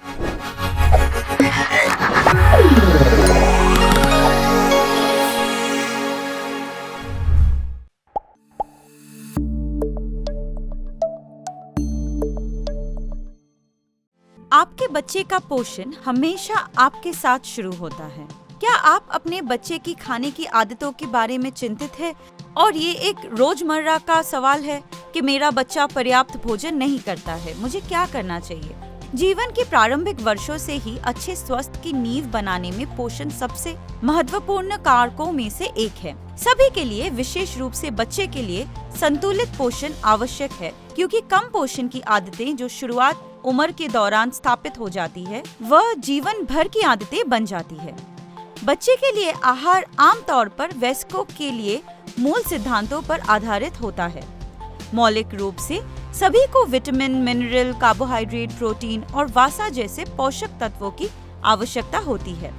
आपके बच्चे का पोषण हमेशा आपके साथ शुरू होता है। क्या आप अपने बच्चे की खाने की आदतों के बारे में चिंतित हैं? और ये एक रोजमर्रा का सवाल है कि मेरा बच्चा पर्याप्त भोजन नहीं करता है, मुझे क्या करना चाहिए? जीवन के प्रारंभिक वर्षों से ही अच्छे स्वास्थ्य की नींव बनाने में पोषण सबसे महत्वपूर्ण कारकों में से एक है। सभी के लिए, विशेष रूप से बच्चे के लिए संतुलित पोषण आवश्यक है, क्योंकि कम पोषण की आदतें जो शुरुआत उम्र के दौरान स्थापित हो जाती है, वह जीवन भर की आदतें बन जाती है। बच्चे के लिए आहार आमतौर पर वयस्कों के लिए मूल सिद्धांतों पर आधारित होता है। मौलिक रूप से सभी को विटामिन, मिनरल, कार्बोहाइड्रेट, प्रोटीन और वसा जैसे पोषक तत्वों की आवश्यकता होती है।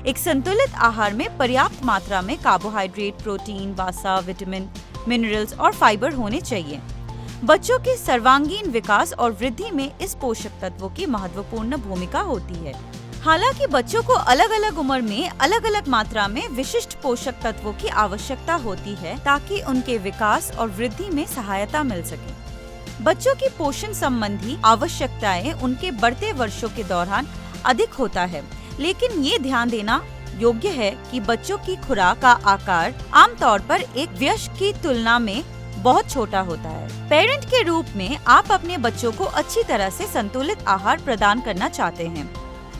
एक संतुलित आहार में पर्याप्त मात्रा में कार्बोहाइड्रेट, प्रोटीन, वसा, विटामिन, मिनरल्स और फाइबर होने चाहिए। बच्चों के सर्वांगीण विकास और वृद्धि में इस पोषक तत्वों की महत्वपूर्ण भूमिका होती है। हालांकि बच्चों को अलग अलग उम्र में अलग अलग मात्रा में विशिष्ट पोषक तत्वों की आवश्यकता होती है, ताकि उनके विकास और वृद्धि में सहायता मिल सके। बच्चों की पोषण संबंधी आवश्यकताएं उनके बढ़ते वर्षों के दौरान अधिक होता है, लेकिन ये ध्यान देना योग्य है कि बच्चों की खुराक का आकार आमतौर पर एक वयस्क की तुलना में बहुत छोटा होता है। पेरेंट के रूप में आप अपने बच्चों को अच्छी तरह से संतुलित आहार प्रदान करना चाहते हैं,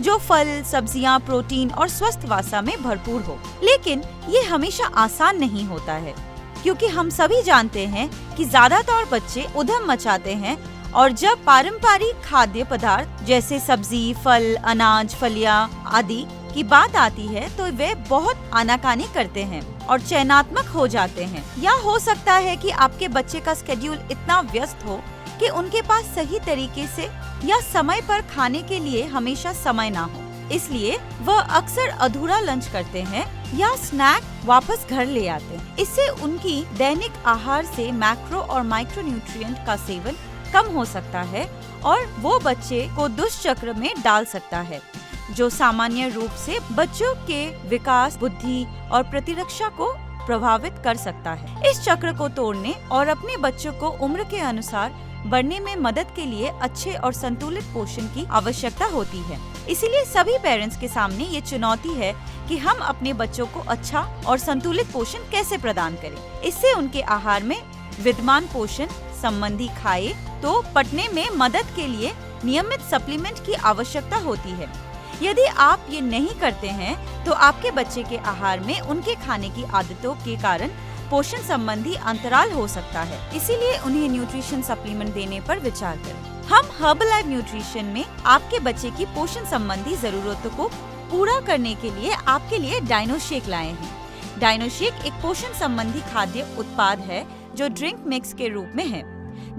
जो फल, सब्जियां, प्रोटीन और स्वस्थ वसा में भरपूर हो। लेकिन ये हमेशा आसान नहीं होता है, क्योंकि हम सभी जानते हैं कि ज्यादातर बच्चे उधम मचाते हैं, और जब पारंपरिक खाद्य पदार्थ जैसे सब्जी, फल, अनाज, फलियां आदि की बात आती है, तो वे बहुत आनाकानी करते हैं और चयनात्मक हो जाते हैं। या हो सकता है कि आपके बच्चे का स्केड्यूल इतना व्यस्त हो कि उनके पास सही तरीके से या समय पर खाने के लिए हमेशा समय ना हो, इसलिए वह अक्सर अधूरा लंच करते हैं या स्नैक वापस घर ले आते हैं। इससे उनकी दैनिक आहार से मैक्रो और माइक्रो न्यूट्रिएंट का सेवन कम हो सकता है और वो बच्चे को दुष्चक्र में डाल सकता है, जो सामान्य रूप से बच्चों के विकास, बुद्धि और प्रतिरक्षा को प्रभावित कर सकता है। इस चक्र को तोड़ने और अपने बच्चों को उम्र के अनुसार बढ़ने में मदद के लिए अच्छे और संतुलित पोषण की आवश्यकता होती है। इसीलिए सभी पेरेंट्स के सामने ये चुनौती है कि हम अपने बच्चों को अच्छा और संतुलित पोषण कैसे प्रदान करें। इससे उनके आहार में विद्यमान पोषण संबंधी खाए तो पचने में मदद के लिए नियमित सप्लीमेंट की आवश्यकता होती है। यदि आप ये नहीं करते हैं तो आपके बच्चे के आहार में उनके खाने की आदतों के कारण पोषण संबंधी अंतराल हो सकता है। इसीलिए उन्हें न्यूट्रिशन सप्लीमेंट देने पर विचार करें। हम हर्बलाइफ न्यूट्रिशन में आपके बच्चे की पोषण संबंधी जरूरतों को पूरा करने के लिए आपके लिए डायनोशेक लाए हैं। डायनोशेक एक पोषण संबंधी खाद्य उत्पाद है जो ड्रिंक मिक्स के रूप में है।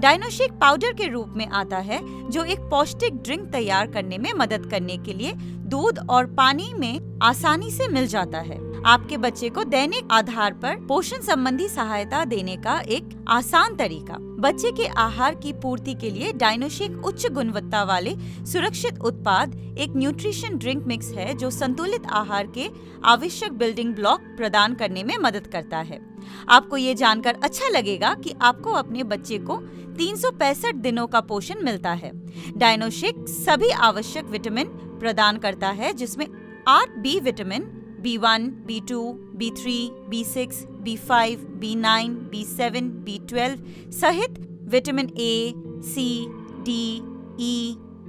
डायनोशेक पाउडर के रूप में आता है, जो एक पौष्टिक ड्रिंक तैयार करने में मदद करने के लिए दूध और पानी में आसानी से मिल जाता है। आपके बच्चे को दैनिक आधार पर पोषण संबंधी सहायता देने का एक आसान तरीका। बच्चे के आहार की पूर्ति के लिए डायनोशेक उच्च गुणवत्ता वाले सुरक्षित उत्पाद एक न्यूट्रिशन ड्रिंक मिक्स है, जो संतुलित आहार के आवश्यक बिल्डिंग ब्लॉक प्रदान करने में मदद करता है। आपको ये जानकर अच्छा लगेगा कि आपको अपने बच्चे को 365 दिनों का पोषण मिलता है। डायनोशेक सभी आवश्यक विटामिन प्रदान करता है, जिसमें 8 B vitamin, B1, B2, B3, B6, B5, B9, B7, B12 सहित vitamin A, C, D, E,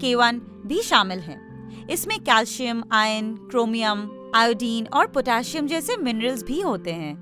K1 भी शामिल हैं। इसमें कैल्शियम, आयरन, क्रोमियम, आयोडीन और पोटेशियम जैसे मिनरल्स भी होते हैं।